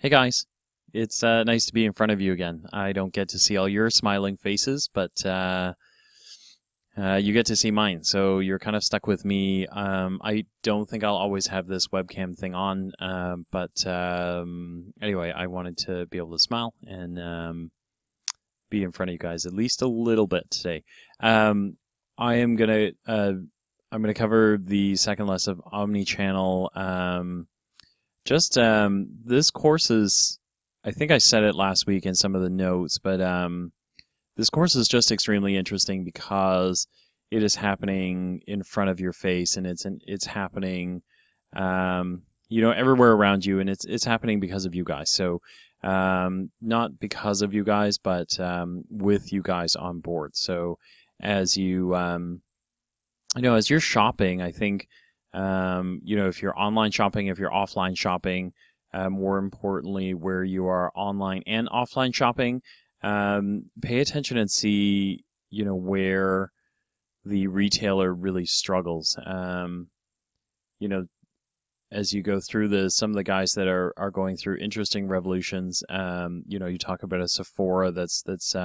Hey guys, it's nice to be in front of you again. I don't get to see all your smiling faces, but you get to see mine. So you're kind of stuck with me. I don't think I'll always have this webcam thing on, but anyway, I wanted to be able to smile and be in front of you guys at least a little bit today. I am gonna I'm gonna cover the second lesson of omnichannel. This course is, I think I said it last week in some of the notes, but this course is just extremely interesting because it is happening in front of your face, and it's happening, everywhere around you, and it's happening because of you guys. So not because of you guys, but with you guys on board. So as you, as you're shopping, I think. If you're online shopping, if you're offline shopping, more importantly, where you are online and offline shopping, pay attention and see, where the retailer really struggles. As you go through some of the guys that are going through interesting revolutions, you talk about a Sephora that's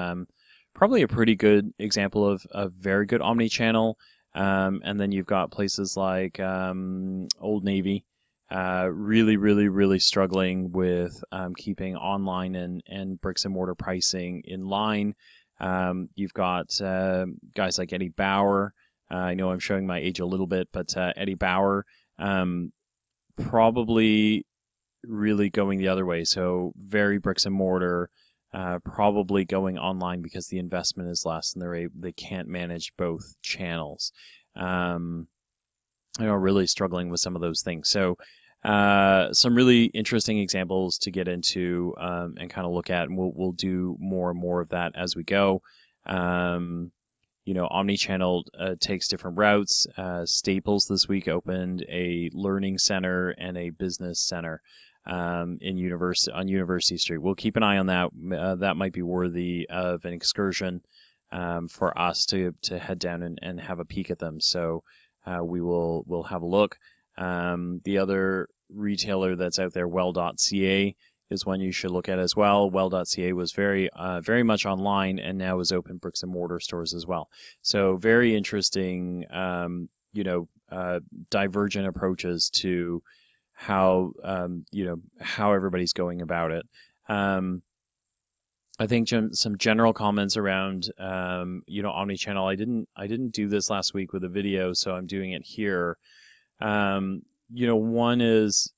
probably a pretty good example of a very good omni-channel. And then you've got places like Old Navy, really, really, really struggling with keeping online and bricks and mortar pricing in line. You've got guys like Eddie Bauer. I know I'm showing my age a little bit, but Eddie Bauer probably really going the other way. So very bricks and mortar. Probably going online because the investment is less and they can't manage both channels. Really struggling with some of those things. So some really interesting examples to get into and kind of look at, and we'll do more and more of that as we go. Omnichannel takes different routes. Staples this week opened a learning center and a business center on University Street. We'll keep an eye on that. That might be worthy of an excursion for us to head down and have a peek at them. So we'll have a look. The other retailer that's out there, Well.ca, is one you should look at as well. Well.ca was very much online and now is open bricks and mortar stores as well. So very interesting, divergent approaches to how everybody's going about it. I think some general comments around omnichannel. I didn't do this last week with a video, so I'm doing it here. One is,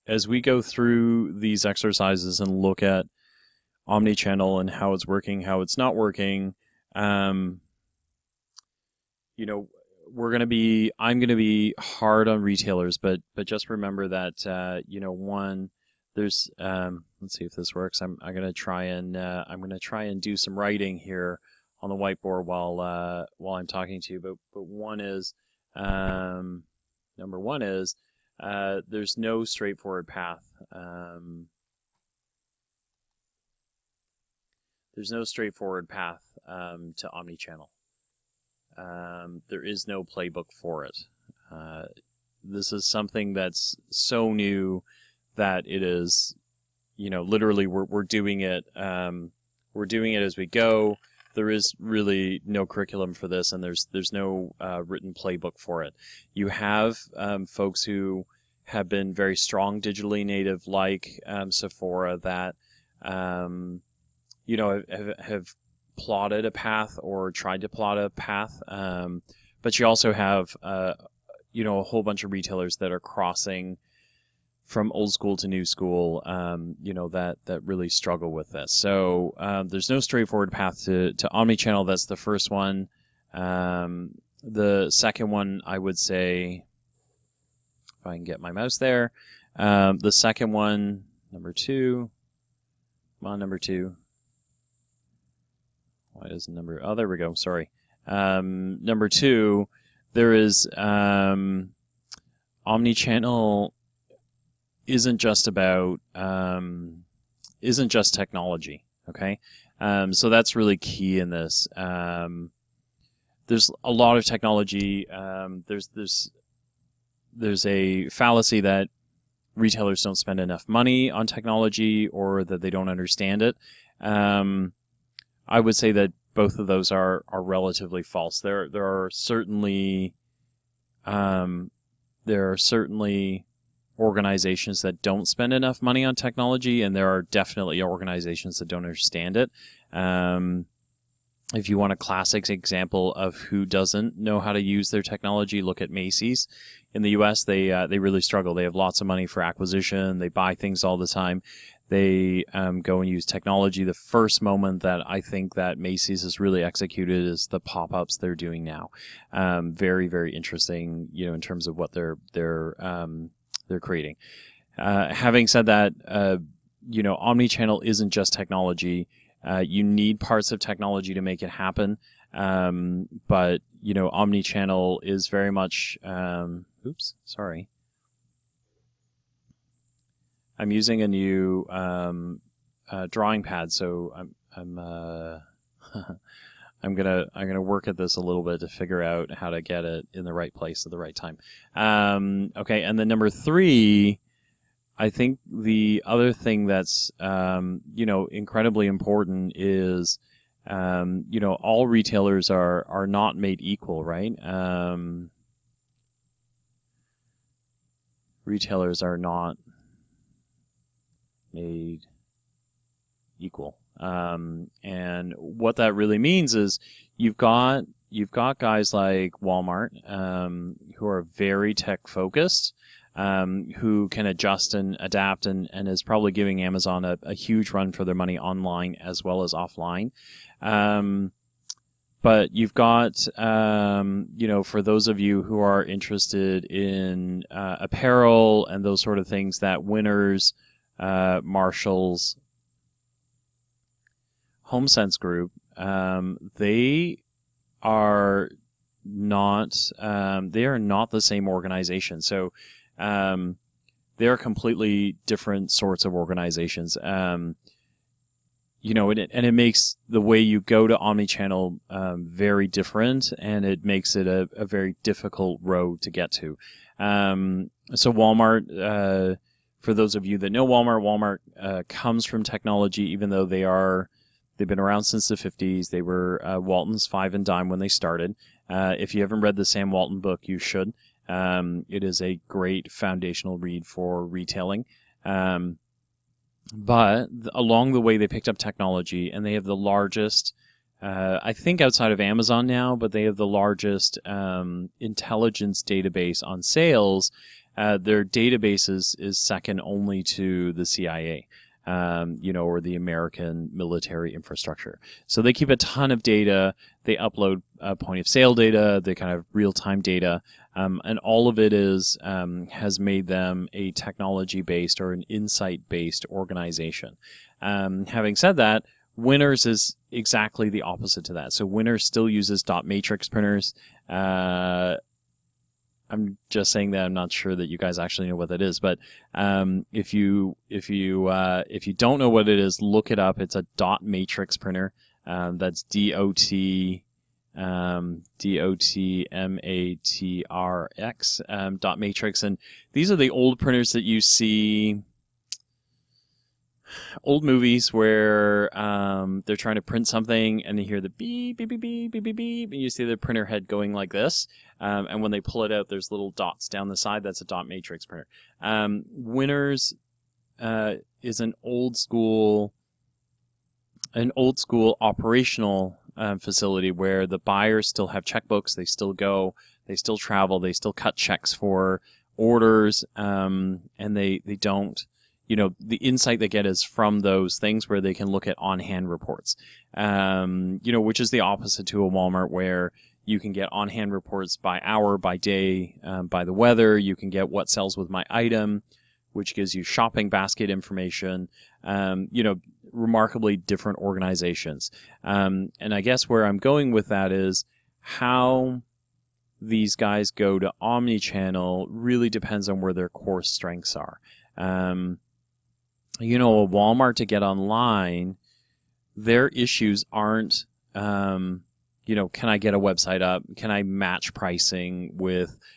as we go through these exercises and look at omnichannel and how it's working, how it's not working, I'm going to be hard on retailers, but just remember that there's let's see if this works. I'm going to try and do some writing here on the whiteboard while I'm talking to you. But one is number one is there's no straightforward path. There's no straightforward path to omnichannel. There is no playbook for it. This is something that's so new that it is, literally we're doing it. We're doing it as we go. There is really no curriculum for this, and there's no written playbook for it. You have folks who have been very strong digitally native, like Sephora, that have plotted a path or tried to plot a path, but you also have a whole bunch of retailers that are crossing from old school to new school, that really struggle with this. So there's no straightforward path to omnichannel. That's the first one. The second one, I would say, if I can get my mouse there, the second one, number two. Come on, number two. Why doesn't number... Oh, there we go. Sorry. Number two, there is omnichannel isn't just technology. Okay. So that's really key in this. There's a lot of technology. There's a fallacy that retailers don't spend enough money on technology or that they don't understand it. I would say that both of those are relatively false. There are certainly organizations that don't spend enough money on technology, and there are definitely organizations that don't understand it. If you want a classic example of who doesn't know how to use their technology, look at Macy's. In the U.S., they really struggle. They have lots of money for acquisition. They buy things all the time. They go and use technology. The first moment that I think that Macy's has really executed is the pop-ups they're doing now. Very, very interesting, in terms of what they're creating. Having said that, omnichannel isn't just technology. You need parts of technology to make it happen. But, omnichannel is very much, oops, sorry. I'm using a new drawing pad, so I'm gonna work at this a little bit to figure out how to get it in the right place at the right time. Okay, and then number 3, I think the other thing that's incredibly important is all retailers are not made equal, right? Retailers are not made equal, and what that really means is you've got guys like Walmart who are very tech focused, who can adjust and adapt, and is probably giving Amazon a huge run for their money online as well as offline. But you've got, for those of you who are interested in apparel and those sort of things, that Winners, Marshalls, HomeSense Group, they are not the same organization. So they are completely different sorts of organizations. And it makes the way you go to omnichannel very different, and it makes it a very difficult road to get to. So Walmart, for those of you that know Walmart comes from technology, even though they've been around since the 50s. They were Walton's Five and Dime when they started. If you haven't read the Sam Walton book, you should. It is a great foundational read for retailing. But along the way, they picked up technology, and they have the largest, I think outside of Amazon now, but they have the largest intelligence database on sales. Their database is second only to the CIA. Or the American military infrastructure. So they keep a ton of data. They upload point of sale data, the kind of real-time data, and all of it has made them a technology-based or an insight-based organization. Having said that, Winners is exactly the opposite to that. So Winners still uses dot matrix printers. I'm just saying that. I'm not sure that you guys actually know what that is, but if you don't know what it is, look it up. It's a dot matrix printer. That's DOT matrix dot matrix, and these are the old printers that you see. Old movies where they're trying to print something and they hear the beep, beep, beep, beep, beep, beep, beep, and you see the printer head going like this. And when they pull it out, there's little dots down the side. That's a dot matrix printer. Winners is an old school operational facility where the buyers still have checkbooks. They still go, they still travel, they still cut checks for orders, and they don't. The insight they get is from those things where they can look at on-hand reports, which is the opposite to a Walmart where you can get on-hand reports by hour, by day, by the weather. You can get what sells with my item, which gives you shopping basket information, remarkably different organizations. And I guess where I'm going with that is how these guys go to omnichannel really depends on where their core strengths are. A Walmart to get online, their issues aren't, can I get a website up? Can I match pricing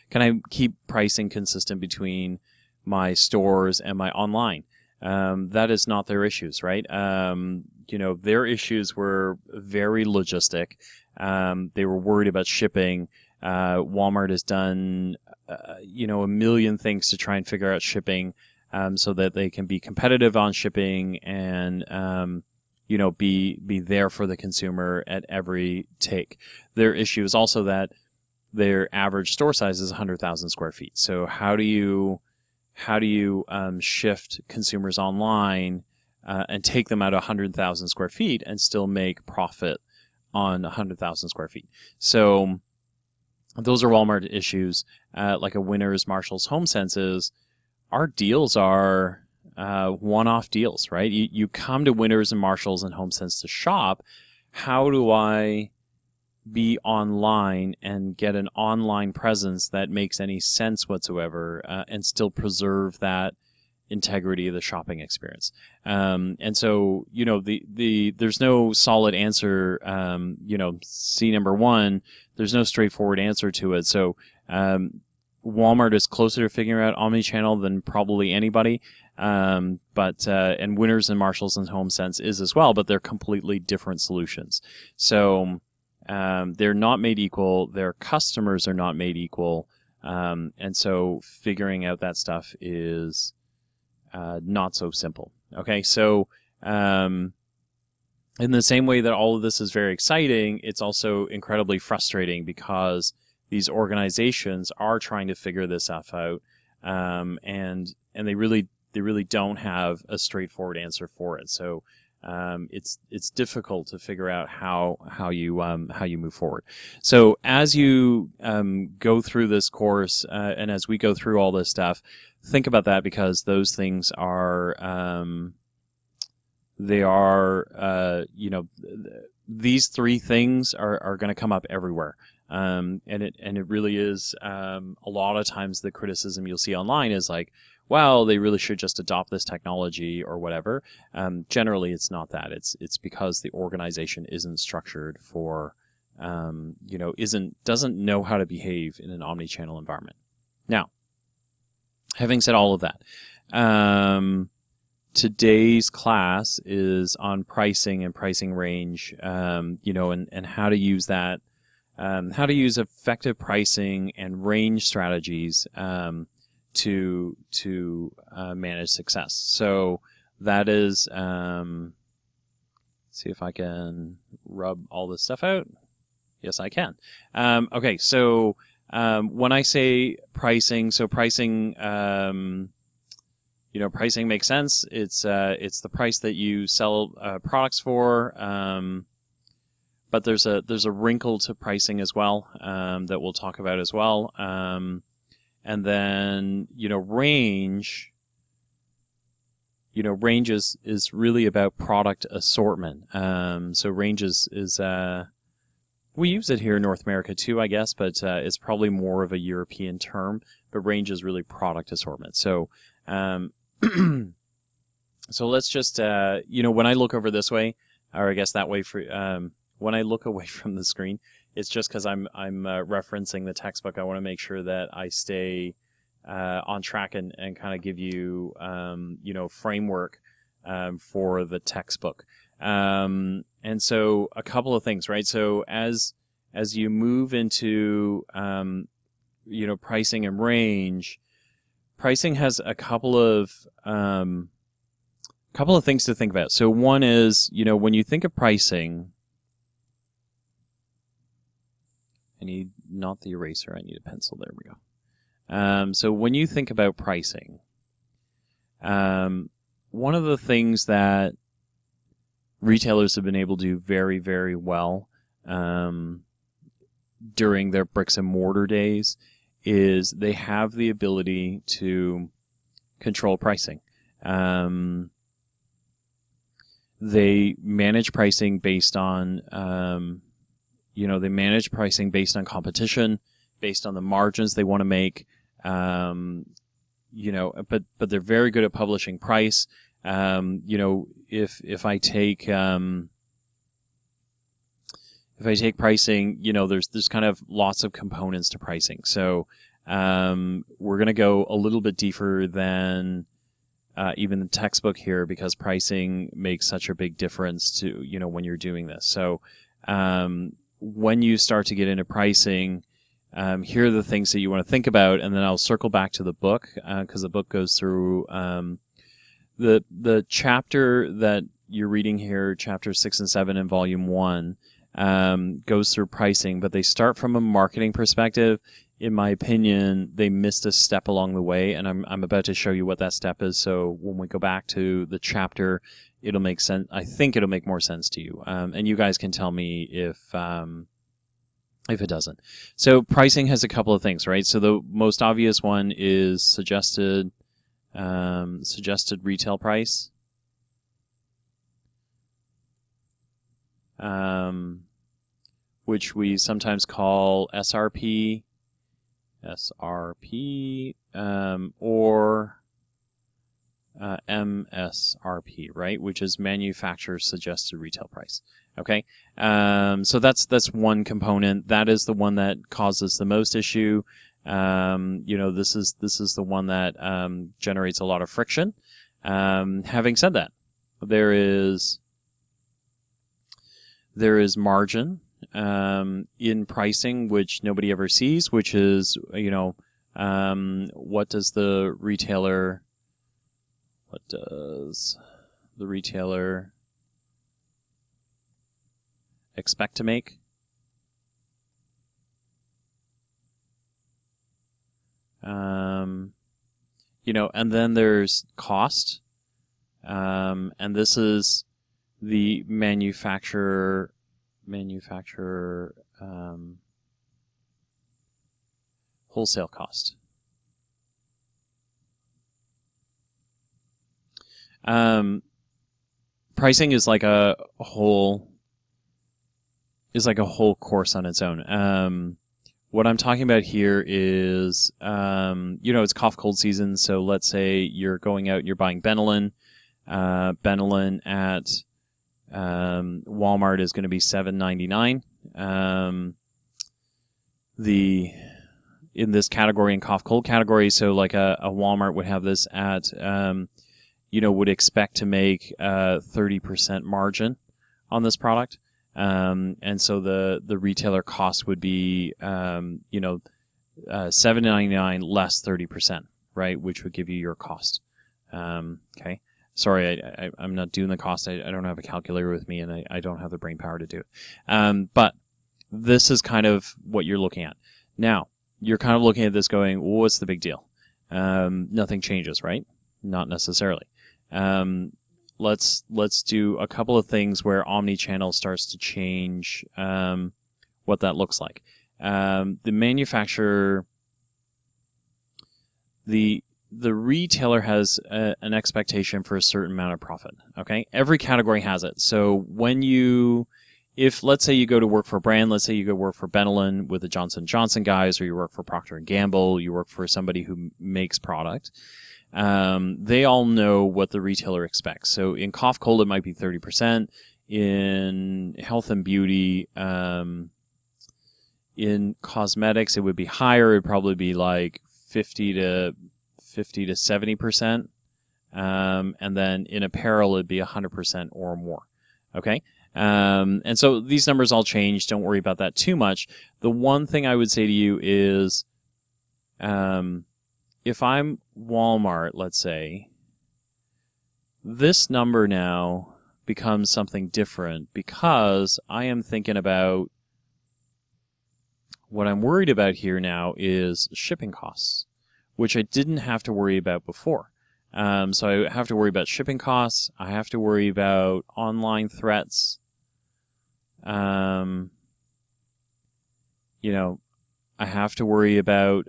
can I keep pricing consistent between my stores and my online. That is not their issues, right? Their issues were very logistic. They were worried about shipping. Walmart has done, a million things to try and figure out shipping, so that they can be competitive on shipping and, be there for the consumer at every take. Their issue is also that their average store size is 100,000 square feet. So how do you shift consumers online and take them out of 100,000 square feet and still make profit on 100,000 square feet? So those are Walmart issues. Like a Winners, Marshalls, HomeSense, our deals are one-off deals, right? You come to Winners and Marshalls and HomeSense to shop. How do I be online and get an online presence that makes any sense whatsoever, and still preserve that integrity of the shopping experience? And so, there's no solid answer. C number one, there's no straightforward answer to it. So, Walmart is closer to figuring out omnichannel than probably anybody. And Winners and Marshalls and HomeSense is as well, but they're completely different solutions. So, they're not made equal. Their customers are not made equal. And so figuring out that stuff is not so simple. Okay, so in the same way that all of this is very exciting, it's also incredibly frustrating because these organizations are trying to figure this stuff out, and they really don't have a straightforward answer for it. So it's difficult to figure out how you move forward. So as you go through this course, and as we go through all this stuff, think about that, because those things are these three things are going to come up everywhere. And it really is, a lot of times the criticism you'll see online is like, well, they really should just adopt this technology or whatever. Generally, it's not that. It's because the organization isn't structured for, doesn't know how to behave in an omnichannel environment. Now, having said all of that, today's class is on pricing and pricing range, and how to use that, how to use effective pricing and range strategies to manage success. So that is, see if I can rub all this stuff out. Yes, I can. Okay, so when I say pricing, pricing makes sense. It's the price that you sell products for. But there's a wrinkle to pricing as well, that we'll talk about as well. And then, range, range is really about product assortment. So range is we use it here in North America too, I guess, but it's probably more of a European term. But range is really product assortment. So, so let's just, when I look over this way, or I guess that way for, when I look away from the screen, it's just because I'm referencing the textbook. I want to make sure that I stay on track and kind of give you, framework for the textbook. And so a couple of things, right? So as you move into, pricing and range, pricing has a couple of things to think about. So one is, when you think of pricing, I need not the eraser, I need a pencil. There we go. So when you think about pricing, one of the things that retailers have been able to do very, very well during their bricks and mortar days is they have the ability to control pricing. They manage pricing based on they manage pricing based on competition, based on the margins they want to make, but they're very good at publishing price. If I take pricing, there's kind of lots of components to pricing. So We're going to go a little bit deeper than even the textbook here, because pricing makes such a big difference to, when you're doing this. So when you start to get into pricing, here are the things that you want to think about, and then I'll circle back to the book, because the book goes through the chapter that you're reading here, chapter 6 and 7 in volume 1, goes through pricing, but they start from a marketing perspective. In my opinion, they missed a step along the way, and I'm about to show you what that step is. So when we go back to the chapter, it'll make sense. I think it'll make more sense to you, and you guys can tell me if it doesn't. So pricing has a couple of things, right? So the most obvious one is suggested retail price. Which we sometimes call SRP, or MSRP, right? Which is manufacturer suggested retail price. Okay, so that's one component. That is the one that causes the most issue. This is the one that generates a lot of friction. Having said that, there is margin in pricing, which nobody ever sees, which is, what does the retailer expect to make? And then there's cost, and this is the manufacturer wholesale cost. Pricing is like a whole course on its own. What I'm talking about here is, it's cough cold season. So let's say you're going out and you're buying Benylin. Benylin at Walmart is going to be $7.99. In this category, in cough cold category, so like a Walmart would have this at, would expect to make 30% margin on this product. And so the retailer cost would be, $7.99 less 30%, right? Which would give you your cost. Okay. Sorry, I'm not doing the cost. I don't have a calculator with me, and I don't have the brain power to do it. But this is kind of what you're looking at. Now, you're kind of looking at this going, well, what's the big deal? Nothing changes, right? Not necessarily. Let's do a couple of things where omni-channel starts to change what that looks like. The manufacturer, the retailer has an expectation for a certain amount of profit. Okay, every category has it. So if let's say you go to work for a brand, let's say you go work for Benylin with the Johnson & Johnson guys, or you work for Procter & Gamble, you work for somebody who makes product. They all know what the retailer expects. So in cough cold, it might be 30%. In health and beauty, in cosmetics, it would be higher. It would probably be like 50 to 70%. And then in apparel, it'd be 100% or more. Okay. And so these numbers all change. Don't worry about that too much. The one thing I would say to you is, if I'm Walmart, let's say, this number now becomes something different, because I am thinking about, what I'm worried about here now is shipping costs, which I didn't have to worry about before. So I have to worry about shipping costs. I have to worry about online threats. I have to worry about,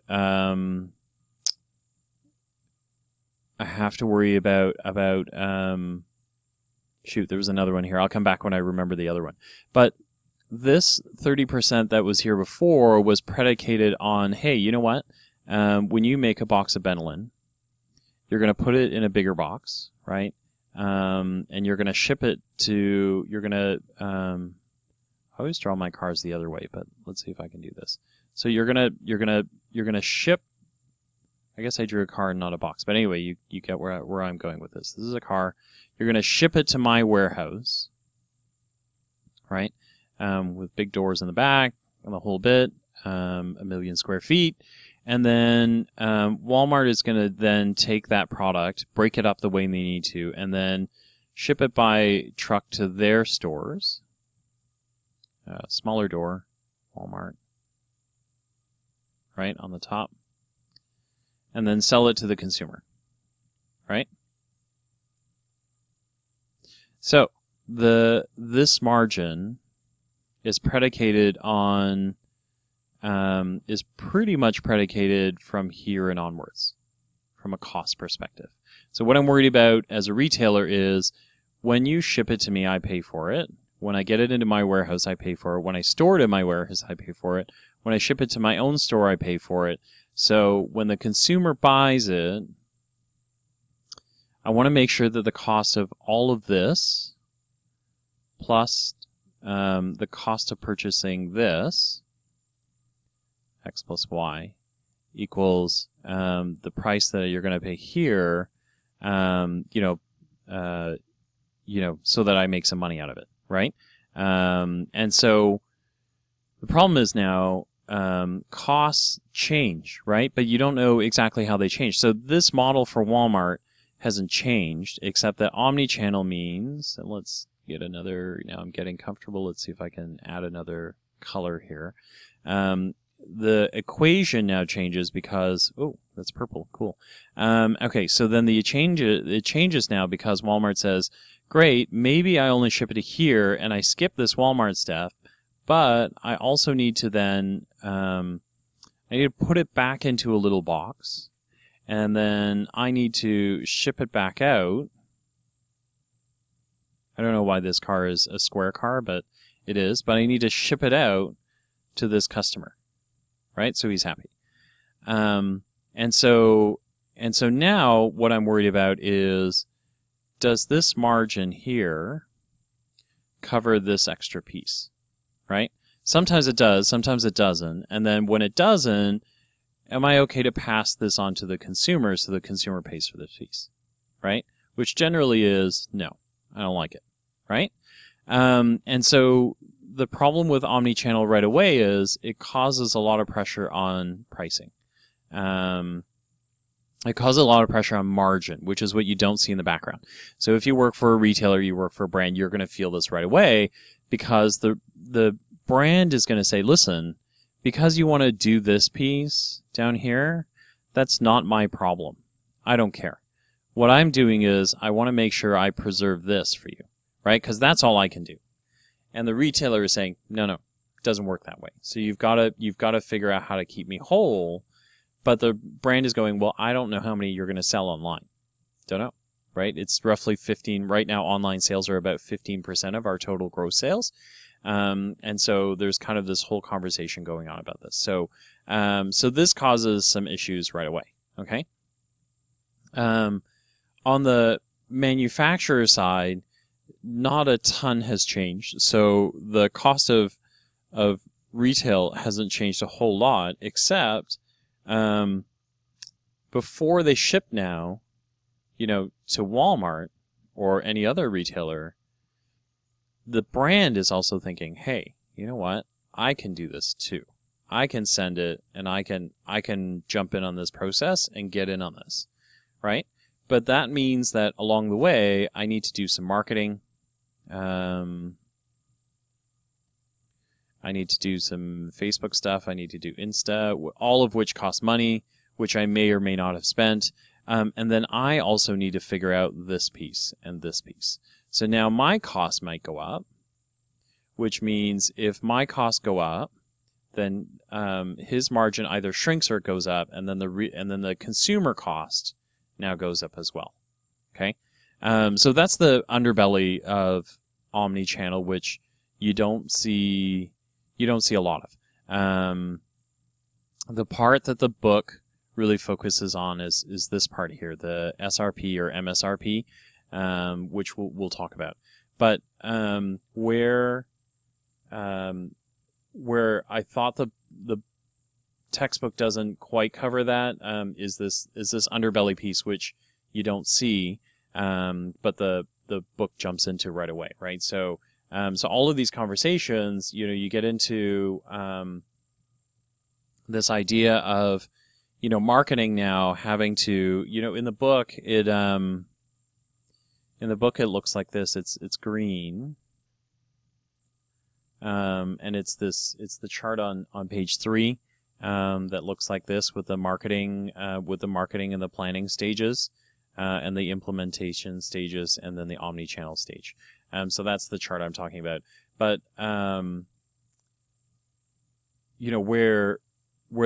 shoot, there was another one here. I'll come back when I remember the other one. But this 30% that was here before was predicated on, hey, you know what? When you make a box of Benylin, you're going to put it in a bigger box, right? And you're going to ship it to, I always draw my cars the other way, but let's see if I can do this. So you're gonna ship. I guess I drew a car and not a box, but anyway, you get where I'm going with this. This is a car. You're gonna ship it to my warehouse, right? With big doors in the back and the whole bit, 1,000,000 square feet. And then Walmart is going to then take that product, break it up the way they need to, and then ship it by truck to their stores. Smaller door, Walmart, right, on the top. And then sell it to the consumer, right? So this margin is predicated on is pretty much predicated from here and onwards, from a cost perspective. So what I'm worried about as a retailer is when you ship it to me, I pay for it. When I get it into my warehouse, I pay for it. When I store it in my warehouse, I pay for it. When I ship it to my own store, I pay for it. So when the consumer buys it, I want to make sure that the cost of all of this plus the cost of purchasing this, x plus y, equals the price that you're going to pay here, so that I make some money out of it, right? And so the problem is now costs change, right? But you don't know exactly how they change. So this model for Walmart hasn't changed, except that omni-channel means, and let's get another, now I'm getting comfortable. Let's see if I can add another color here. The equation now changes because, oh, that's purple, cool. Okay, so then it changes now because Walmart says, great, maybe I only ship it to here and I skip this Walmart step, but I also need to then, I need to put it back into a little box, and then I need to ship it back out. I don't know why this car is a square car, but it is, but I need to ship it out to this customer. Right, so he's happy, and so now what I'm worried about is, does this margin here cover this extra piece, right? Sometimes it does, sometimes it doesn't, and then when it doesn't, am I okay to pass this on to the consumer so the consumer pays for this piece, right? Which generally is no, I don't like it, right? And so the problem with omni-channel right away is it causes a lot of pressure on pricing. It causes a lot of pressure on margin, which is what you don't see in the background. So if you work for a retailer, you work for a brand, you're going to feel this right away because the brand is going to say, listen, because you want to do this piece down here, that's not my problem. I don't care. What I'm doing is I want to make sure I preserve this for you, right? Because that's all I can do. And the retailer is saying, no, it doesn't work that way. So you've got to figure out how to keep me whole. But the brand is going, well, I don't know how many you're going to sell online. Don't know, right? It's roughly 15. Right now, online sales are about 15% of our total gross sales. And so there's kind of this whole conversation going on about this. So this causes some issues right away, okay? On the manufacturer side, not a ton has changed. So the cost of retail hasn't changed a whole lot, except before they ship now, to Walmart or any other retailer, the brand is also thinking, hey, you know what? I can do this too. I can send it and I can jump in on this process and get in on this, right? But that means that along the way, I need to do some marketing. I need to do some Facebook stuff. I need to do Insta, all of which cost money, which I may or may not have spent. And then I also need to figure out this piece and this piece. So now my costs might go up, which means if my costs go up, then his margin either shrinks or it goes up, and then the consumer cost now goes up as well. Okay, so that's the underbelly of omni-channel, which you don't see a lot of. The part that the book really focuses on is this part here, the SRP or MSRP, which we'll talk about. But where I thought the textbook doesn't quite cover that. Is this underbelly piece which you don't see, but the book jumps into right away, right? So so all of these conversations, you get into this idea of marketing now having to in the book it looks like this. It's green. And it's the chart on page 3 that looks like this with the marketing and the planning stages and the implementation stages and then the omni-channel stage. So that's the chart I'm talking about. But where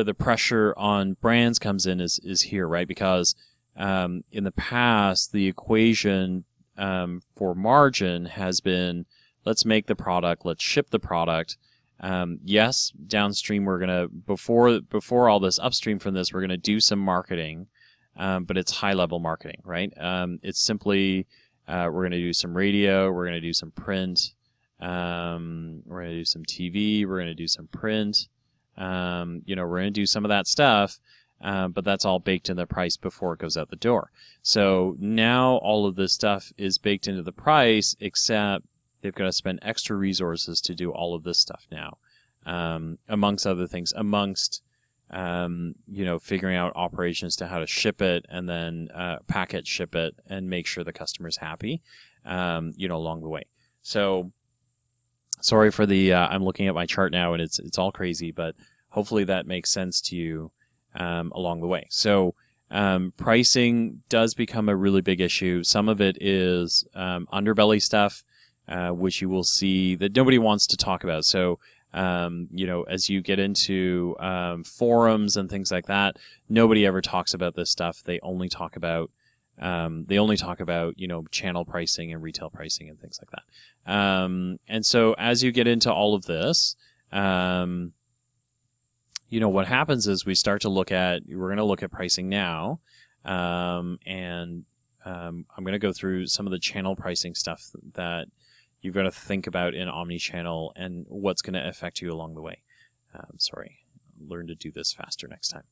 the pressure on brands comes in is here, right? Because in the past the equation for margin has been, let's make the product, let's ship the product. Yes, downstream we're gonna before all this upstream from this, we're gonna do some marketing, but it's high level marketing, right? It's simply we're gonna do some radio, we're gonna do some print, we're gonna do some TV, we're gonna do some print, we're gonna do some of that stuff. But that's all baked in the price before it goes out the door. So now all of this stuff is baked into the price, except they've got to spend extra resources to do all of this stuff now, amongst other things, figuring out operations to how to ship it and then packet ship it and make sure the customer's happy, along the way. So sorry for the, I'm looking at my chart now and it's all crazy, but hopefully that makes sense to you along the way. So pricing does become a really big issue. Some of it is underbelly stuff, which you will see that nobody wants to talk about. So, as you get into forums and things like that, nobody ever talks about this stuff. They only talk about channel pricing and retail pricing and things like that. And so as you get into all of this, what happens is we're going to look at pricing now, and I'm going to go through some of the channel pricing stuff that you've got to think about in omnichannel and what's going to affect you along the way. Sorry, learn to do this faster next time.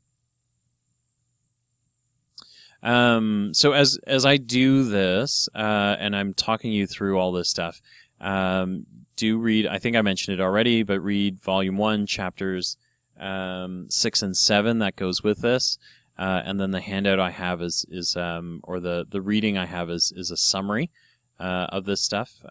So as I do this, and I'm talking you through all this stuff, do read, I think I mentioned it already, but read volume 1, chapters 6 and 7 that goes with this, and then the handout I have is or the reading I have is a summary of this stuff.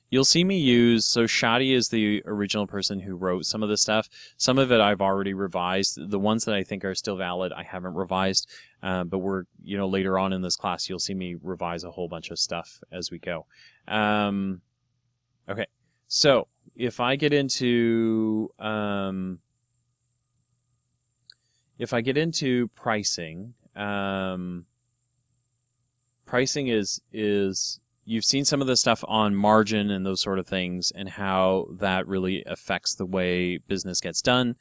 You'll see me use, so Shadi is the original person who wrote some of this stuff. Some of it I've already revised. The ones that I think are still valid I haven't revised, but we're later on in this class you'll see me revise a whole bunch of stuff as we go. Okay, so if I get into pricing, pricing is you've seen some of the stuff on margin and those sort of things and how that really affects the way business gets done.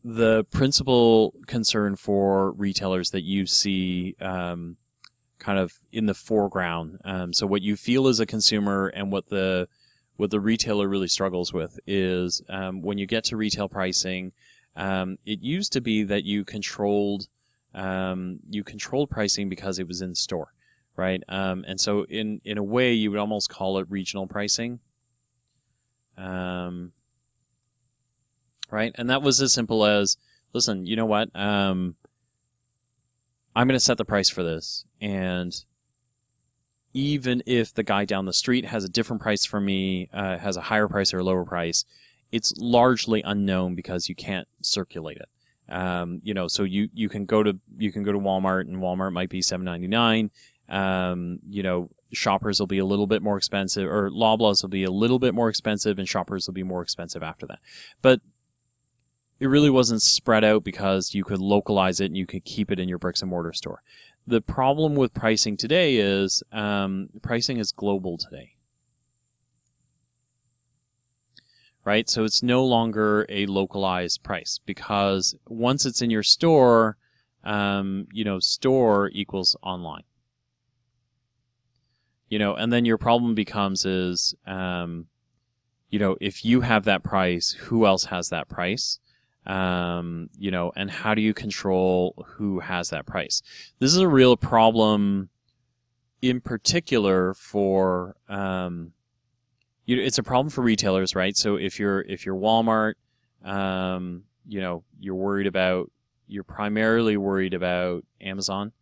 The principal concern for retailers that you see kind of in the foreground, so what you feel as a consumer and what the retailer really struggles with is when you get to retail pricing, it used to be that you controlled pricing because it was in store, right? And so in a way you would almost call it regional pricing, right? And that was as simple as, listen, you know what? I'm going to set the price for this, and even if the guy down the street has a different price from me, has a higher price or a lower price, it's largely unknown because you can't circulate it. So you can go to Walmart, and Walmart might be $7.99. Shoppers will be a little bit more expensive, or Loblaws will be a little bit more expensive, and Shoppers will be more expensive after that. But it really wasn't spread out because you could localize it and you could keep it in your bricks and mortar store. The problem with pricing today is pricing is global today. Right? So it's no longer a localized price because once it's in your store, store equals online. And then your problem becomes is, if you have that price, who else has that price? And how do you control who has that price? This is a real problem in particular for, it's a problem for retailers, right? So if you're Walmart, you're primarily worried about Amazon,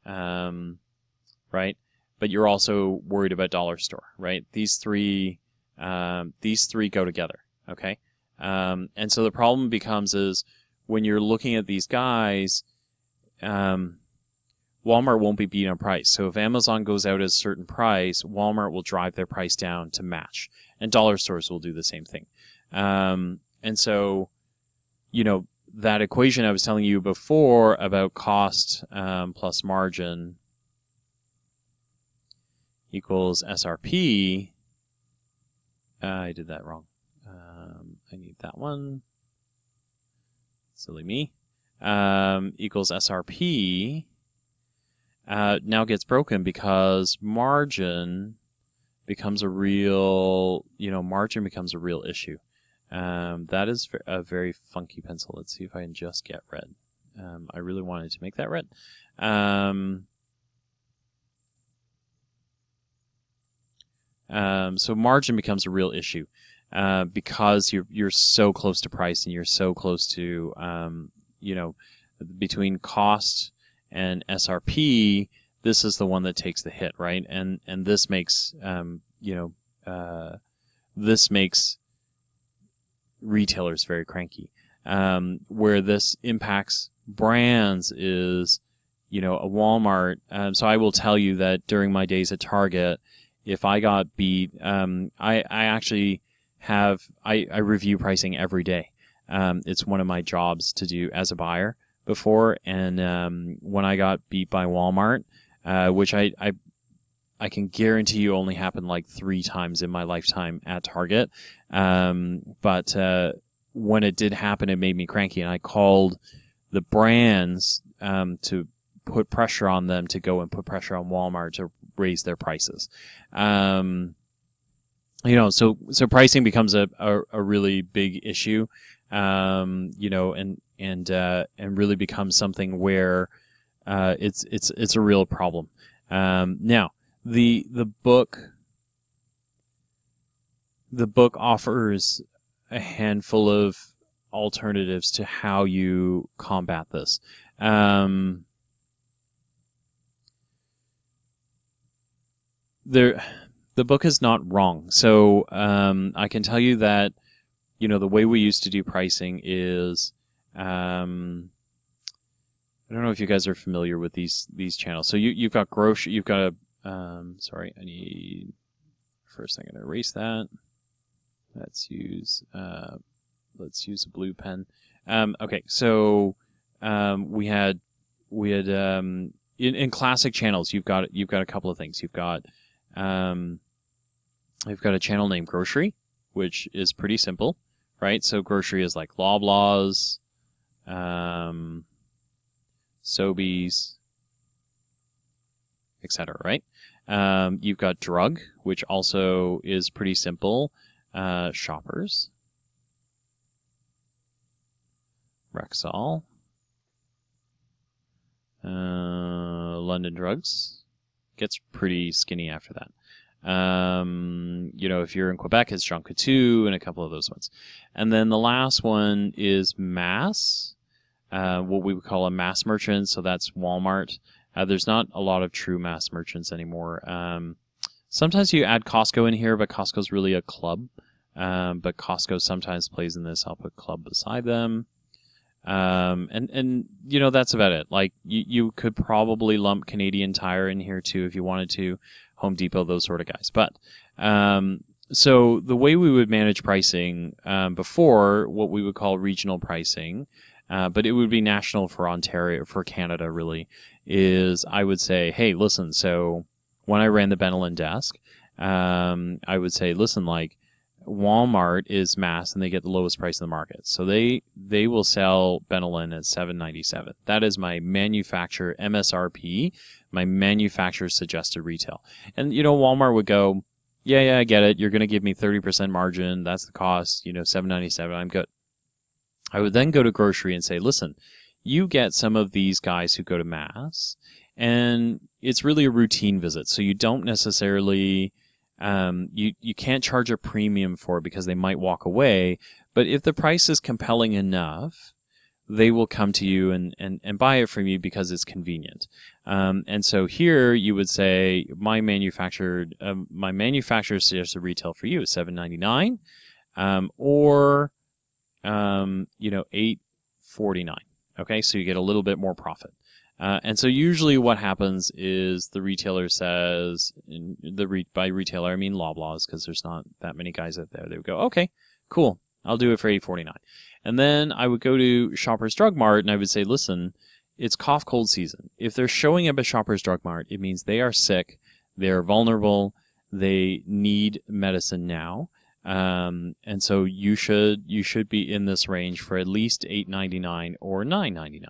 right? But you're also worried about Dollar Store, right? These three go together, okay? And so the problem becomes is when you're looking at these guys, Walmart won't be beat on price. So if Amazon goes out at a certain price, Walmart will drive their price down to match. And dollar stores will do the same thing. And so, that equation I was telling you before about cost plus margin equals SRP. I did that wrong. I need that one. Silly me. Equals SRP. Now gets broken because margin becomes a real issue. That is a very funky pencil. Let's see if I can just get red. I really wanted to make that red. So margin becomes a real issue because you're so close to price and you're so close to between cost and SRP. This is the one that takes the hit, right? And this makes retailers very cranky. Where this impacts brands is, a Walmart. So I will tell you that during my days at Target, if I got beat, I actually I review pricing every day. It's one of my jobs to do as a buyer before. And when I got beat by Walmart, which I can guarantee you only happened like 3 times in my lifetime at Target. But when it did happen, it made me cranky. And I called the brands to put pressure on them to go and put pressure on Walmart to raise their prices. So pricing becomes a really big issue, and really becomes something where it's a real problem. Now the book offers a handful of alternatives to how you combat this. The book is not wrong. So I can tell you that the way we used to do pricing is I don't know if you guys are familiar with these channels. So you've got grocery. You've got sorry, I need first. I'm going to erase that. Let's use a blue pen. Okay, so we had in classic channels. You've got a couple of things. You've got a channel named Grocery, which is pretty simple, right? So grocery is like Loblaws, Sobeys, etc., right? You've got Drug, which also is pretty simple. Shoppers, Rexall, London Drugs. Gets pretty skinny after that. If you're in Quebec, it's Jean Coutu and a couple of those ones. And then the last one is Mass, what we would call a mass merchant. So that's Walmart. There's not a lot of true mass merchants anymore. Sometimes you add Costco in here, but Costco's really a club. But Costco sometimes plays in this. I'll put club beside them. And that's about it. Like you could probably lump Canadian Tire in here too if you wanted to, Home Depot, those sort of guys. But so the way we would manage pricing before, what we would call regional pricing, but it would be national for Ontario, for Canada really, is I would say, hey, listen, so when I ran the Benelin desk, I would say, listen, like Walmart is mass and they get the lowest price in the market. So they will sell Benelin at $7.97. That is my manufacturer MSRP, my manufacturer suggested retail. And Walmart would go, yeah, I get it. You're going to give me 30% margin. That's the cost, $7.97. I'm good. I would then go to grocery and say, listen, you get some of these guys who go to mass, and it's really a routine visit. So you don't necessarily, you can't charge a premium for it because they might walk away. But if the price is compelling enough, they will come to you and buy it from you because it's convenient. And so here you would say my manufacturer suggested retail for you is $7.99, or $8.49. Okay, so you get a little bit more profit. And so usually what happens is the retailer says, by retailer I mean Loblaws, because there's not that many guys out there. They would go, okay, cool, I'll do it for $8.49. And then I would go to Shoppers Drug Mart and I would say, listen, it's cough cold season. If they're showing up at Shoppers Drug Mart, it means they are sick, they're vulnerable, they need medicine now. And so you should be in this range for at least $8.99 or $9.99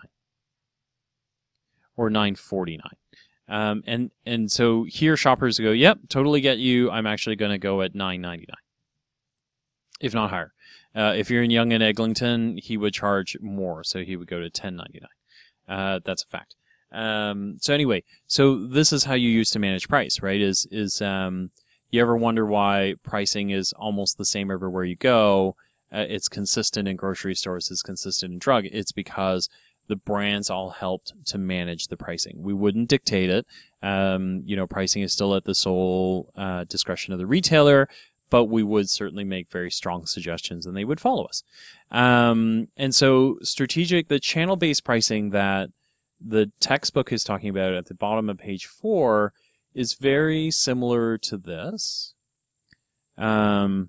or $9.49. And so here shoppers go, yep, totally get you. I'm actually going to go at $9.99, if not higher. If you're in Yonge and Eglinton, he would charge more, so he would go to $10.99. That's a fact. So anyway, so this is how you used to manage price, right? You ever wonder why pricing is almost the same everywhere you go? It's consistent in grocery stores, it's consistent in drug. It's because the brands all helped to manage the pricing. We wouldn't dictate it. Pricing is still at the sole discretion of the retailer, but we would certainly make very strong suggestions and they would follow us. And so the channel-based pricing that the textbook is talking about at the bottom of page 4 is very similar to this. But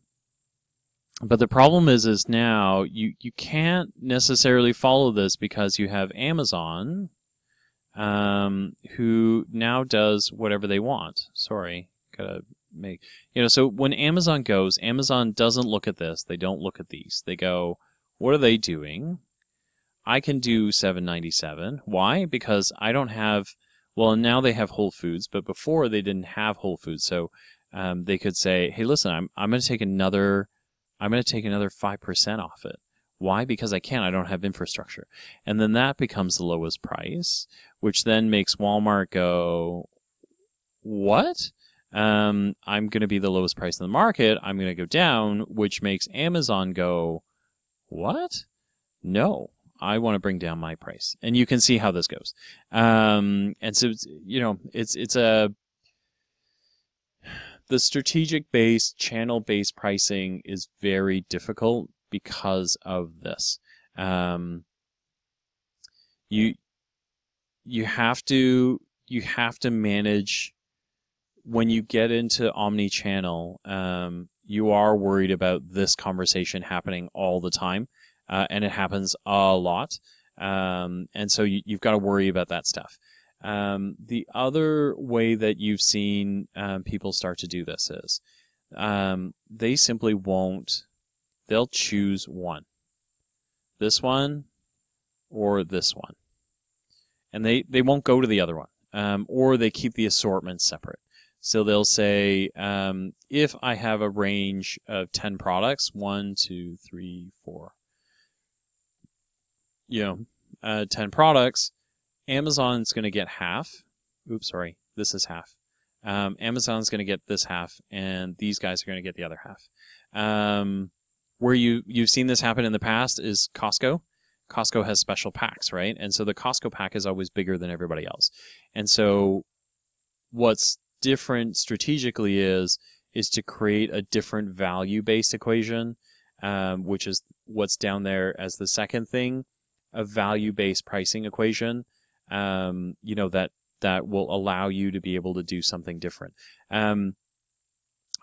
the problem is now you can't necessarily follow this because you have Amazon, who now does whatever they want. Sorry, gotta make, so when Amazon goes, Amazon doesn't look at this. They don't look at these. They go, what are they doing? I can do $7.97. Why? Because I don't have, well, now they have Whole Foods, but before they didn't have Whole Foods. So they could say, hey, listen, I'm going to take another 5% off it. Why? Because I can't. I don't have infrastructure. And then that becomes the lowest price, which then makes Walmart go, what? I'm going to be the lowest price in the market. I'm going to go down, which makes Amazon go, what? No, I want to bring down my price. And you can see how this goes. And so, the strategic-based, channel-based pricing is very difficult because of this. You have to manage when you get into omni-channel. You are worried about this conversation happening all the time, and it happens a lot. And so you've got to worry about that stuff. The other way that you've seen people start to do this is they simply won't. They'll choose one, this one or this one, and they won't go to the other one, or they keep the assortment separate. So they'll say, if I have a range of 10 products, 1, 2, 3, 4, 10 products, Amazon's going to get half. Oops, sorry, this is half. Amazon's going to get this half, and these guys are going to get the other half. Where you've seen this happen in the past is Costco. Costco has special packs, right? And so the Costco pack is always bigger than everybody else. And so what's different strategically is to create a different value-based equation, which is what's down there as the second thing, a value-based pricing equation, that will allow you to be able to do something different.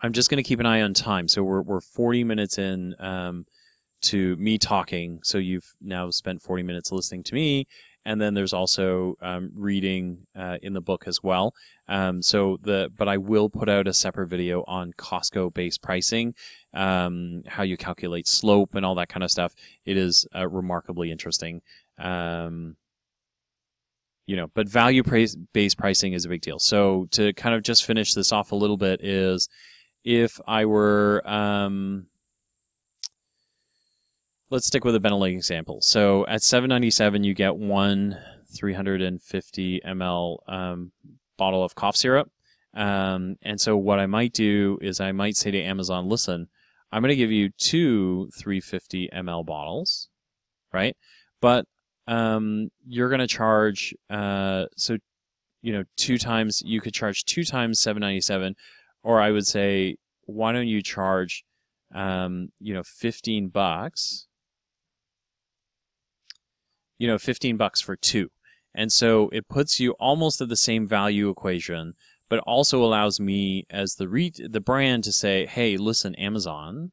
I'm just going to keep an eye on time. So we're 40 minutes in to me talking. So you've now spent 40 minutes listening to me. And then there's also reading in the book as well. But I will put out a separate video on Costco-based pricing, how you calculate slope and all that kind of stuff. It is remarkably interesting. But value-based pricing is a big deal. So to kind of just finish this off a little bit is if I were, let's stick with a Benelli example. So at $7.97, you get one 350 ml bottle of cough syrup. And so what I might do is I might say to Amazon, listen, I'm going to give you two 350 ml bottles, right? But you're going to charge, so, you know, you could charge 2 times $7.97, or I would say, why don't you charge, you know, $15, you know, $15 for 2. And so it puts you almost at the same value equation, but also allows me as the brand to say, hey, listen, Amazon,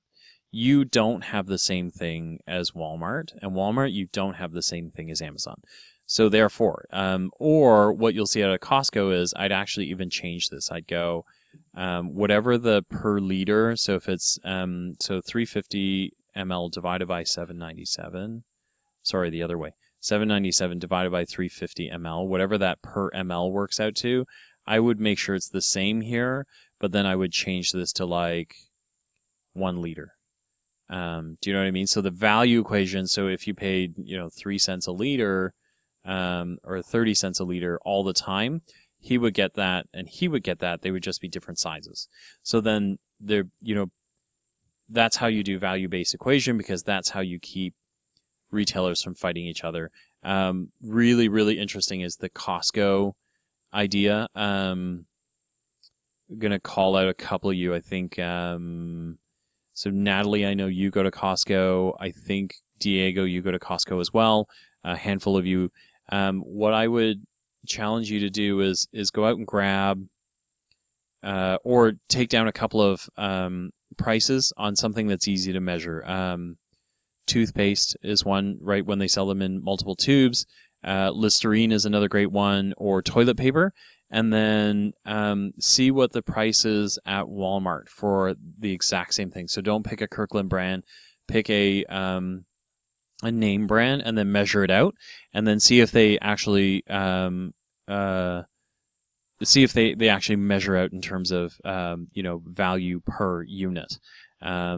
you don't have the same thing as Walmart, and Walmart, you don't have the same thing as Amazon. So therefore, or what you'll see out of Costco is I'd actually even change this. I'd go whatever the per liter, so if it's so 350 ml divided by 797, sorry, the other way, 797 divided by 350 ml, whatever that per ml works out to, I would make sure it's the same here, but then I would change this to like 1 liter. Do you know what I mean? So the value equation, so if you paid, you know, 3 cents a liter, or 30 cents a liter all the time, he would get that and he would get that. They would just be different sizes. So then there, you know, that's how you do value-based equation, because that's how you keep retailers from fighting each other. Really, really interesting is the Costco idea. I'm going to call out a couple of you. I think, so Natalie, I know you go to Costco. I think Diego, you go to Costco as well. A handful of you. What I would challenge you to do is go out and grab or take down a couple of prices on something that's easy to measure. Toothpaste is one, right, when they sell them in multiple tubes. Listerine is another great one, or toilet paper. And then see what the price is at Walmart for the exact same thing. So don't pick a Kirkland brand, pick a name brand, and then measure it out, and then see if they actually measure out in terms of you know, value per unit.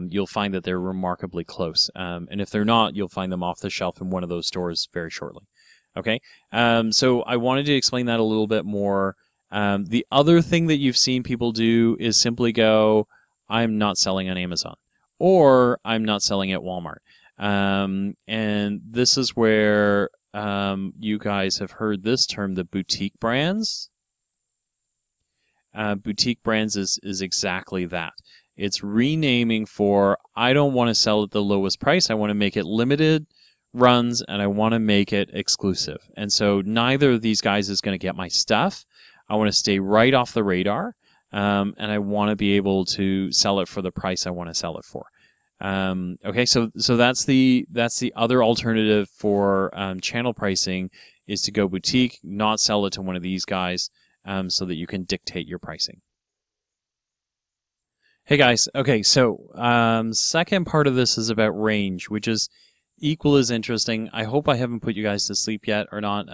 You'll find that they're remarkably close, and if they're not, you'll find them off the shelf in one of those stores very shortly. Okay, so I wanted to explain that a little bit more. The other thing that you've seen people do is simply go, I'm not selling on Amazon, or I'm not selling at Walmart. And this is where you guys have heard this term, the boutique brands. Boutique brands is exactly that. It's renaming for, I don't want to sell at the lowest price. I want to make it limited runs, and I want to make it exclusive. And so neither of these guys is going to get my stuff. I want to stay right off the radar, and I want to be able to sell it for the price I want to sell it for. Okay, so that's the other alternative for channel pricing, is to go boutique, not sell it to one of these guys, so that you can dictate your pricing. Hey guys, okay, so second part of this is about range, which is equal as interesting. I hope I haven't put you guys to sleep yet or not.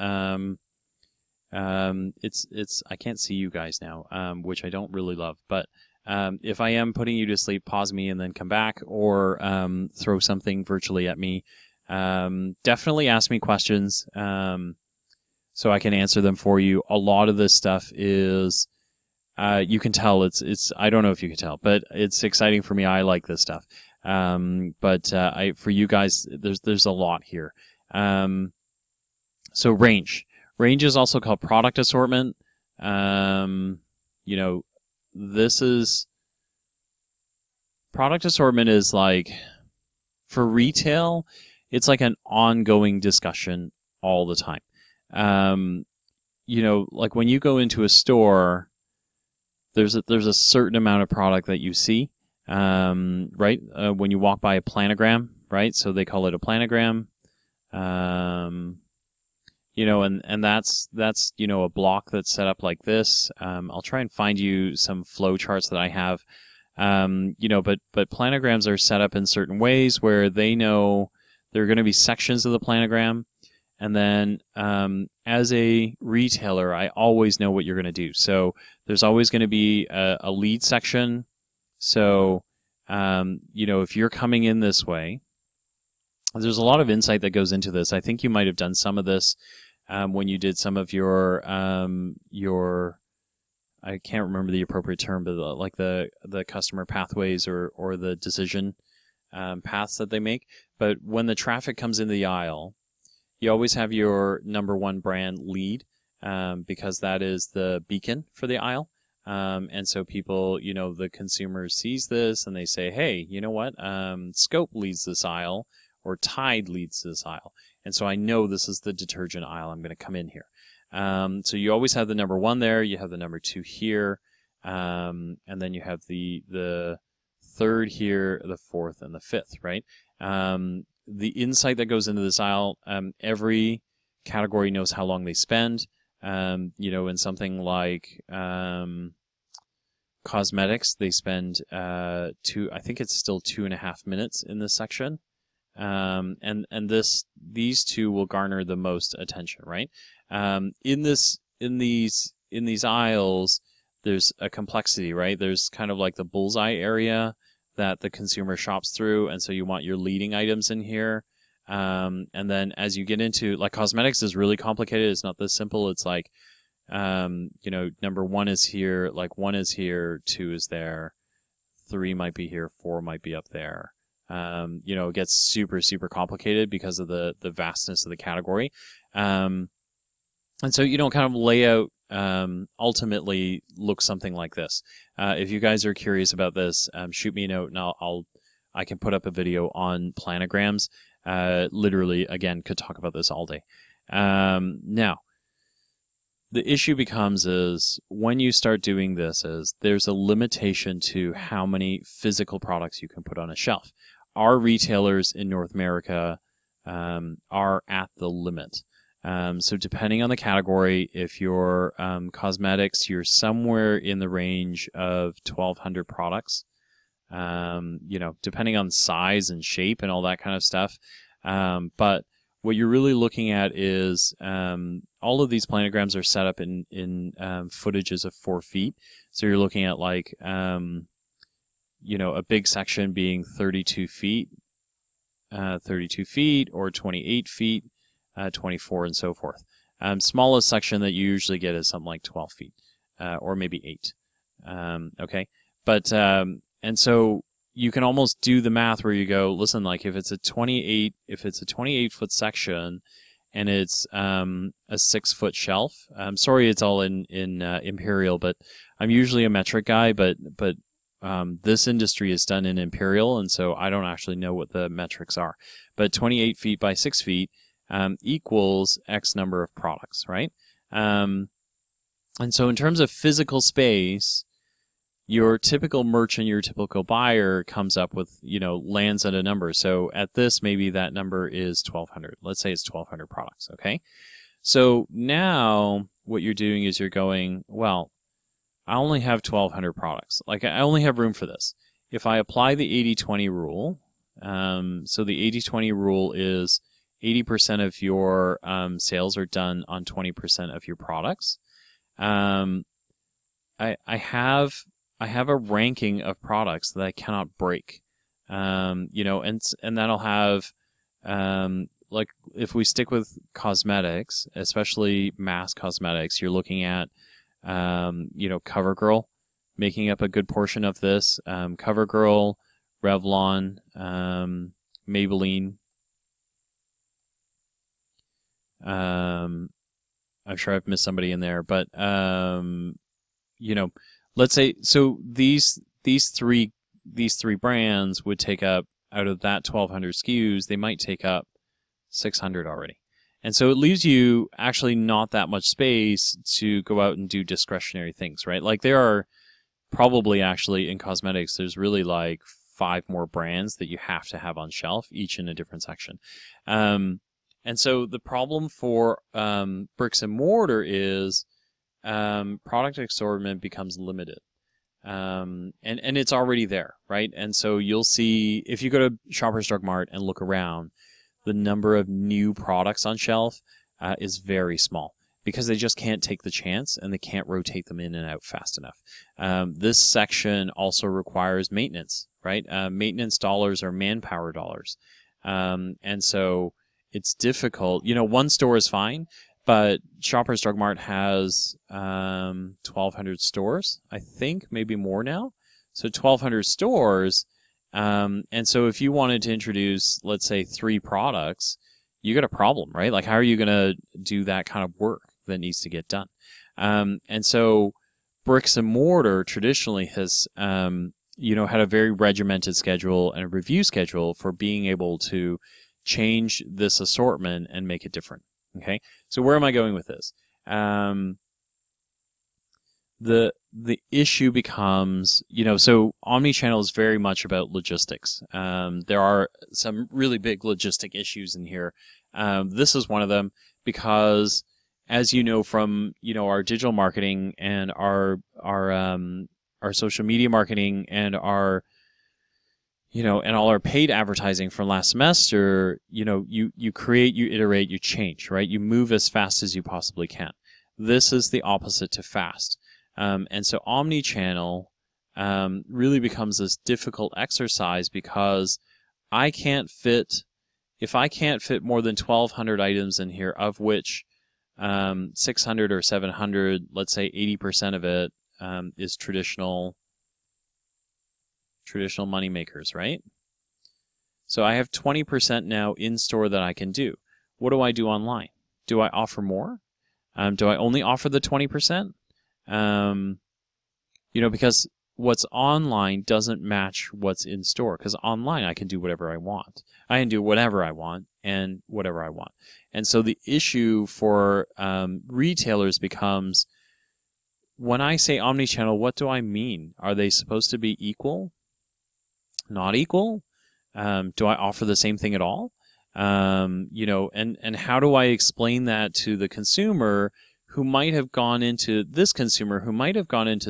It's I can't see you guys now, which I don't really love, but if I am putting you to sleep, pause me and then come back, or throw something virtually at me. Definitely ask me questions so I can answer them for you. A lot of this stuff is you can tell it's I don't know if you can tell, but it's exciting for me. I like this stuff. But for you guys, there's a lot here. So range is also called product assortment. You know, this is product assortment is like, for retail, it's like an ongoing discussion all the time. You know, like when you go into a store, there's a certain amount of product that you see, right? When you walk by a planogram, right? So they call it a planogram. You know, and that's you know, a block that's set up like this. I'll try and find you some flow charts that I have. You know, but planograms are set up in certain ways where they know there are going to be sections of the planogram, and then as a retailer, I always know what you're going to do. So there's always going to be a lead section. So, you know, if you're coming in this way, there's a lot of insight that goes into this. I think you might have done some of this when you did some of your I can't remember the appropriate term, but like the customer pathways or the decision paths that they make. But when the traffic comes into the aisle, you always have your number one brand lead because that is the beacon for the aisle. And so people, you know, the consumer sees this and they say, hey, you know what? Scope leads this aisle or Tide leads this aisle. And so I know this is the detergent aisle. I'm going to come in here. So you always have the number one there. You have the number two here. And then you have the third here, the fourth, and the fifth, right? The insight that goes into this aisle, every category knows how long they spend. You know, in something like cosmetics, they spend I think it's still 2.5 minutes in this section. And these two will garner the most attention, right? In these aisles, there's a complexity, right? There's kind of like the bullseye area that the consumer shops through, and so you want your leading items in here. And then as you get into, like, cosmetics is really complicated. It's not this simple. It's like, you know, number one is here, like 1 is here, 2 is there, 3 might be here, 4 might be up there. You know, it gets super, super complicated because of the vastness of the category. And so, you know, kind of layout ultimately looks something like this. If you guys are curious about this, shoot me a note and I can put up a video on planograms. Literally, again, could talk about this all day. Now, the issue becomes is when you start doing this is there's a limitation to how many physical products you can put on a shelf. Our retailers in North America are at the limit. So depending on the category, if you're cosmetics, you're somewhere in the range of 1,200 products. You know, depending on size and shape and all that kind of stuff. But what you're really looking at is all of these planograms are set up in footages of 4 feet. So you're looking at like, you know, a big section being 32 feet or 28 feet, 24 and so forth. Smallest section that you usually get is something like 12 feet or maybe 8. Okay. But, and so you can almost do the math where you go, listen, like if it's a 28 foot section and it's a 6 foot shelf, I'm sorry it's all in imperial, but I'm usually a metric guy, but this industry is done in imperial, and so I don't actually know what the metrics are. But 28 feet by 6 feet equals X number of products, right? And so in terms of physical space, your typical merchant, your typical buyer comes up with, you know, lands at a number. So at this, maybe that number is 1,200. Let's say it's 1,200 products, okay? So now what you're doing is you're going, well, I only have 1,200 products. Like, I only have room for this. If I apply the 80-20 rule, so the 80-20 rule is 80% of your sales are done on 20% of your products. I have a ranking of products that I cannot break, you know, and that'll have, like, if we stick with cosmetics, especially mass cosmetics, you're looking at, you know, CoverGirl making up a good portion of this. CoverGirl, Revlon, Maybelline. I'm sure I've missed somebody in there, but you know, let's say so these three brands would take up, out of that 1,200 SKUs, they might take up 600 already. And so it leaves you actually not that much space to go out and do discretionary things, right? Like, there are probably actually in cosmetics, there's really like 5 more brands that you have to have on shelf, each in a different section. And so the problem for bricks and mortar is product assortment becomes limited. And it's already there, right? And so you'll see, if you go to Shoppers Drug Mart and look around, the number of new products on shelf is very small. because they just can't take the chance and they can't rotate them in and out fast enough. This section also requires maintenance, right? Maintenance dollars are manpower dollars. And so it's difficult. One store is fine, but Shoppers Drug Mart has 1,200 stores, I think, maybe more now. So 1,200 stores. And so if you wanted to introduce, let's say, 3 products, you got a problem, right? Like, how are you going to do that kind of work that needs to get done? And so bricks and mortar traditionally has, had a very regimented schedule and a review schedule for being able to change this assortment and make it different. Okay, so where am I going with this? The issue becomes, so omnichannel is very much about logistics. There are some really big logistic issues in here. This is one of them because, as you know from our digital marketing and our social media marketing and our and all our paid advertising from last semester, you create, you iterate, you change, right? You move as fast as you possibly can. This is the opposite to fast. And so omnichannel really becomes this difficult exercise because if I can't fit more than 1,200 items in here, of which 600 or 700, let's say 80% of it is traditional money makers, right? So I have 20% now in store that I can do. What do I do online? Do I offer more? Do I only offer the 20%? Because what's online doesn't match what's in store. Because online I can do whatever I want. I can do whatever I want and whatever I want. And so the issue for retailers becomes, when I say omnichannel, what do I mean? Are they supposed to be equal? Not equal? Do I offer the same thing at all? And how do I explain that to the consumer who might have gone into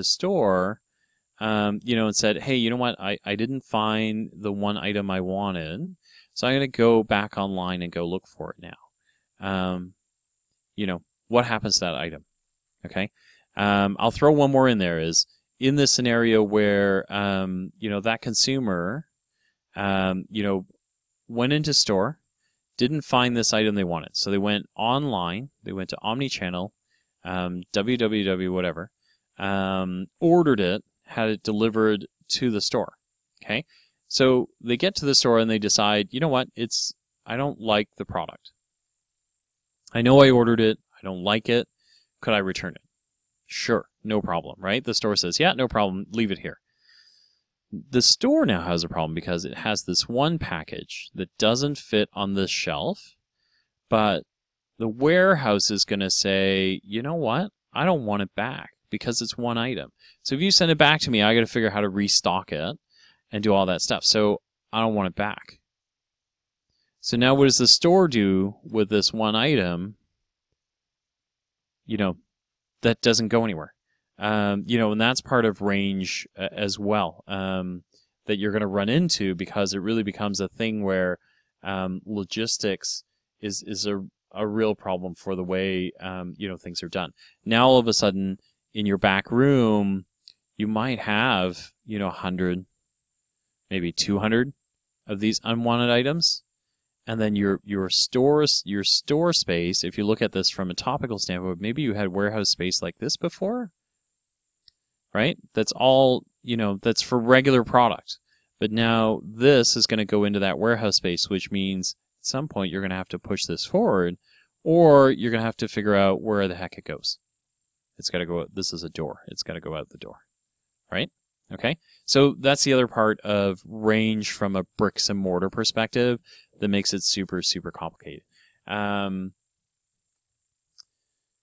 store, and said, hey, you know what? I didn't find the one item I wanted, so I'm going to go back online and go look for it now. What happens to that item? Okay. I'll throw one more in there is, in this scenario where, that consumer, went into store, didn't find this item they wanted. So they went online, they went to omnichannel, www, whatever, ordered it, had it delivered to the store. Okay. So they get to the store and they decide, you know what? I don't like the product. I know I ordered it. I don't like it. Could I return it? Sure. No problem, right? The store says, yeah, no problem. Leave it here. The store now has a problem because it has this one package that doesn't fit on this shelf, but the warehouse is going to say, you know what? I don't want it back because it's one item. So if you send it back to me, I got to figure out how to restock it and do all that stuff. So I don't want it back. So now what does the store do with this one item? That doesn't go anywhere. And that's part of range as well, that you're going to run into, because it really becomes a thing where logistics is a real problem for the way things are done. Now all of a sudden in your back room you might have 100, maybe 200 of these unwanted items, and then your store space, if you look at this from a topical standpoint, maybe you had warehouse space like this before, right? That's all, that's for regular product. But now this is going to go into that warehouse space, which means at some point you're going to have to push this forward, or you're going to have to figure out where the heck it goes. It's got to go, this is a door. It's got to go out the door, right? Okay. So that's the other part of range from a bricks and mortar perspective that makes it super, super complicated.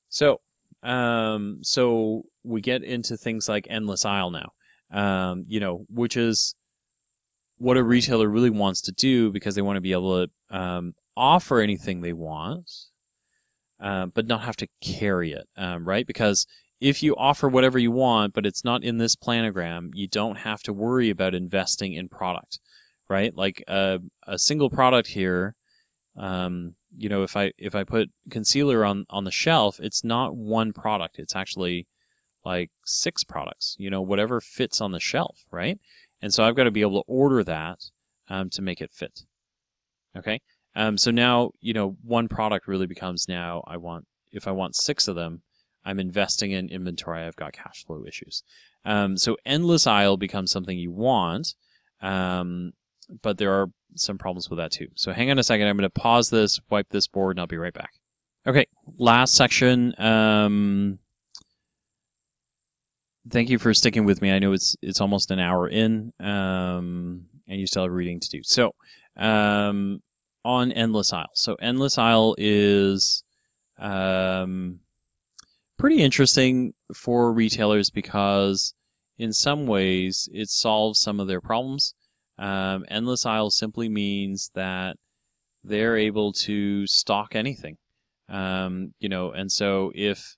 So we get into things like endless aisle now, which is what a retailer really wants to do, because they want to be able to offer anything they want, but not have to carry it, right? Because if you offer whatever you want, but it's not in this planogram, you don't have to worry about investing in product, right? Like a single product here, if I put concealer on the shelf, it's not one product. It's actually like 6 products, whatever fits on the shelf, right? And so I've got to be able to order that to make it fit. Okay. So now, one product really becomes now if I want 6 of them, I'm investing in inventory. I've got cash flow issues. So endless aisle becomes something you want, but there are some problems with that too. So hang on a second. I'm going to pause this, wipe this board, and I'll be right back. Okay, last section. Thank you for sticking with me. I know it's almost an hour in, and you still have reading to do. So on endless aisle. So endless aisle is pretty interesting for retailers because in some ways it solves some of their problems. Endless aisle simply means that they're able to stock anything, and so if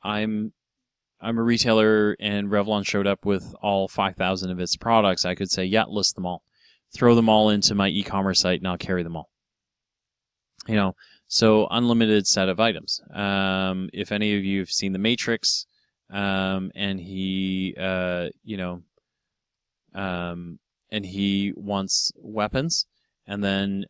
I'm a retailer and Revlon showed up with all 5,000 of its products, I could say, yeah, list them all, throw them all into my e-commerce site, and I'll carry them all. So unlimited set of items. If any of you have seen The Matrix, and he, and he wants weapons, and then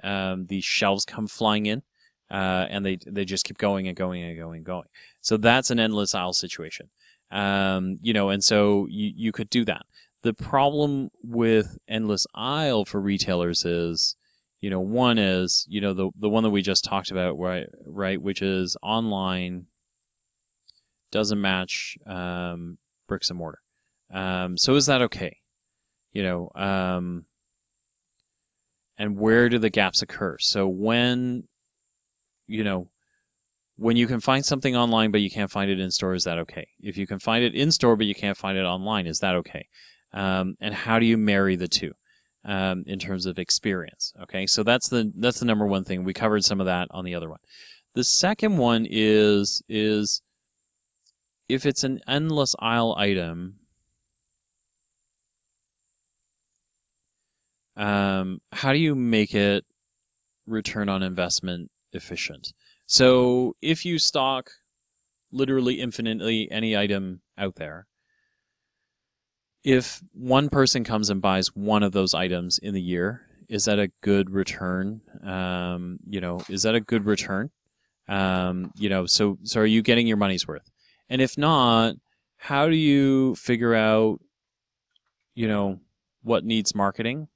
the shelves come flying in, and they just keep going and going and going and going. So that's an endless aisle situation. And so you could do that. The problem with endless aisle for retailers is, one is, the one that we just talked about, right, which is online doesn't match bricks and mortar. So is that okay? And where do the gaps occur? So when you can find something online but you can't find it in store, is that okay? If you can find it in store but you can't find it online, is that okay? And how do you marry the two in terms of experience? Okay, so that's the number one thing. We covered some of that on the other one. The second one is if it's an endless aisle item, how do you make it return on investment efficient? So if you stock literally infinitely any item out there, if one person comes and buys one of those items in the year, is that a good return? Is that a good return? So are you getting your money's worth? And if not, how do you figure out, what needs marketing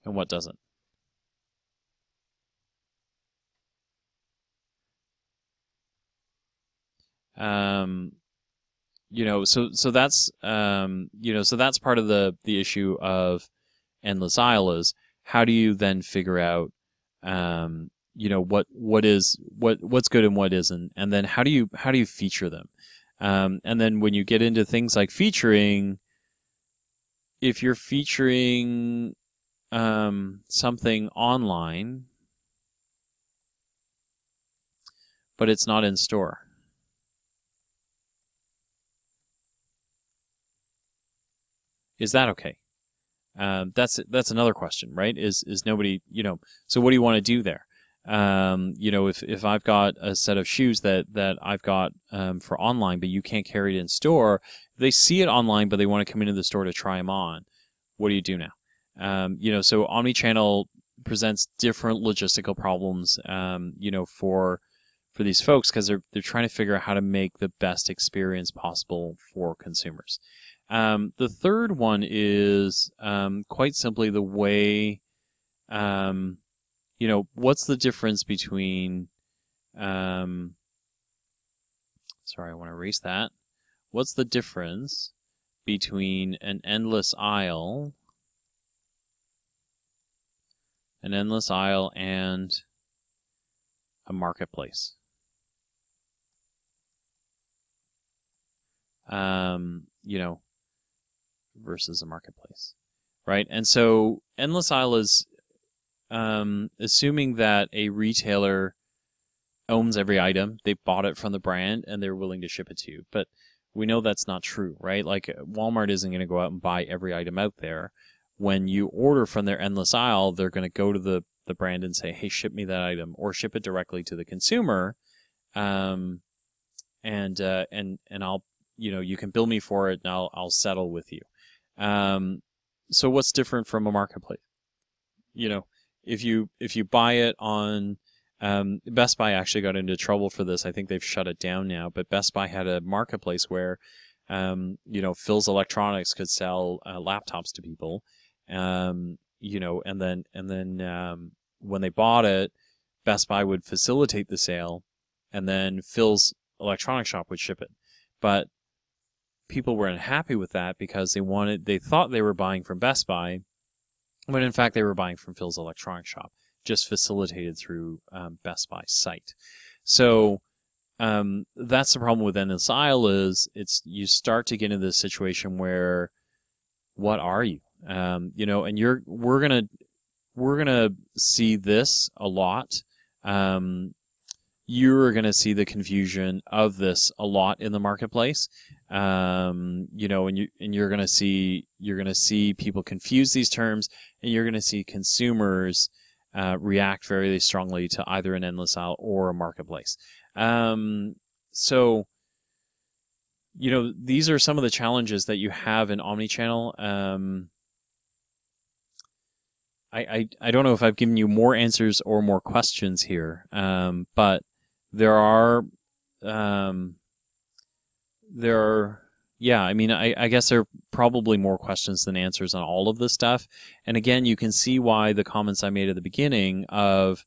and what doesn't? So that's so that's part of the issue of endless aisle is how do you then figure out what's good and what isn't, and then how do you feature them, and then when you get into things like featuring, if you're featuring something online but it's not in store, is that okay? That's another question, right? Is nobody, so what do you want to do there? If I've got a set of shoes that I've got for online, but you can't carry it in store, they see it online, but they want to come into the store to try them on. What do you do now? So omnichannel presents different logistical problems, for these folks, because they're trying to figure out how to make the best experience possible for consumers. The third one is quite simply the way, what's the difference between, sorry, I want to erase that. What's the difference between an endless aisle and a marketplace? Versus a marketplace, right? And so endless aisle is assuming that a retailer owns every item, they bought it from the brand, and they're willing to ship it to you. But we know that's not true, right? Like Walmart isn't going to go out and buy every item out there. When you order from their endless aisle, they're going to go to the the brand and say, hey, ship me that item, or ship it directly to the consumer, and I'll, you can bill me for it, and I'll settle with you. So what's different from a marketplace? If you buy it on Best Buy actually got into trouble for this. I think they've shut it down now, but Best Buy had a marketplace where Phil's Electronics could sell laptops to people, and then when they bought it, Best Buy would facilitate the sale, and then Phil's Electronics shop would ship it. But people were unhappy with that because they thought they were buying from Best Buy, when in fact they were buying from Phil's Electronics shop, just facilitated through Best Buy's site. So that's the problem with Endless Aisle, is you start to get into this situation where, what are you? And we're gonna see this a lot. You're gonna see the confusion of this a lot in the marketplace. And you're gonna see people confuse these terms, and you're gonna see consumers react very strongly to either an endless aisle or a marketplace. So these are some of the challenges that you have in omnichannel. I don't know if I've given you more answers or more questions here, but there are I guess there are probably more questions than answers on all of this stuff. And again, you can see why the comments I made at the beginning of,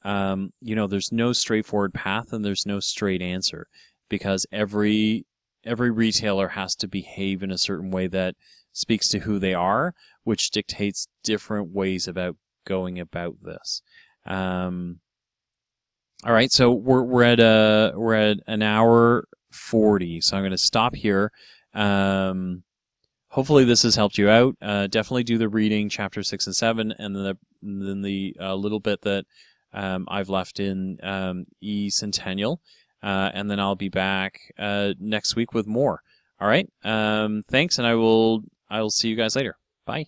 there's no straightforward path and there's no straight answer, because every retailer has to behave in a certain way that speaks to who they are, which dictates different ways about going about this. All right, so we're at an hour 40, so I'm going to stop here. Hopefully this has helped you out. Definitely do the reading, chapter 6 and 7, and then the little bit that I've left in eCentennial, and then I'll be back next week with more. All right, thanks, and I will see you guys later. Bye.